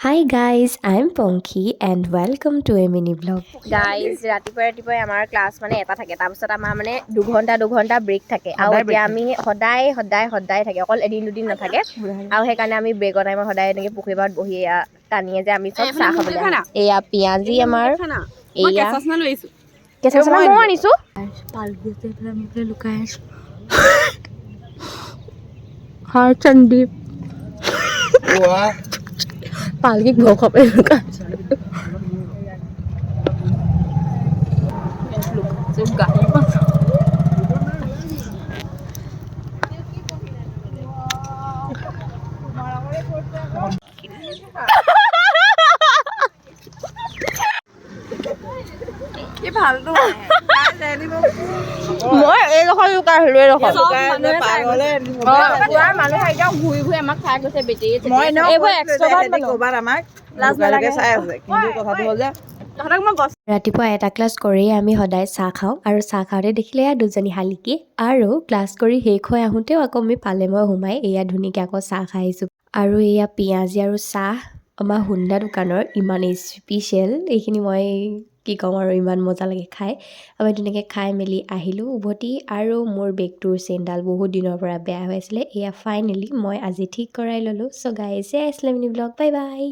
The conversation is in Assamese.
Hi guys, I'm Ponky and welcome to a mini vlog. Guys ৰাতিপুৱাই আমাৰ ক্লাছ মানে এটা থাকে তাৰপিছত আমাৰ মানে দুঘণ্টা ব্ৰেক থাকে আৰু এতিয়া আমি সদায় থাকে অকল এদিন দুদিন নাথাকে আৰু সেইকাৰণে আমি ব্ৰেকৰ টাইমত সদায় এনেকৈ পুখুৰী পাৰত বহি টানিয়ে যে আমি চব চাহ খাবলৈ এয়া পিঁয়াজি আমাৰ এয়া কেঁচা চচমা মই আনিছোঁ পালকি ঘৰ খাবে মই এইডোখৰ লুকাই আহিলোঁ এইডোখৰ মানুহ একদম ঘূৰি ঘূৰি আমাক খাই গৈছে বেটেৰী এইবোৰ ৰাতিপুৱা এটা ক্লাছ কৰিয়ে আমি সদায় চাহ খাওঁ আৰু চাহ খাওঁতে দেখিলে এয়া দুজনী শালিকি আৰু ক্লাছ কৰি শেষ হৈ আহোঁতেও আকৌ আমি পালেমই সোমাই এয়া ধুনীয়াকৈ আকৌ চাহ খাই আহিছোঁ আৰু এয়া পিঁয়াজি আৰু চাহ আমাৰ হুন্দা দোকানৰ ইমান স্পেচিয়েল এইখিনি মই কি ক'ম আৰু ইমান মজা লাগে খাই আমি ধুনীয়াকৈ খাই মেলি আহিলোঁ উভতি আৰু মোৰ বেগটোৰ চেইনডাল বহুত দিনৰ পৰা বেয়া হৈ আছিলে এয়া ফাইনেলি মই আজি ঠিক কৰাই ল'লোঁ চ' গাইজ এয়া আছিলে মিনি ব্লগ বাই বাই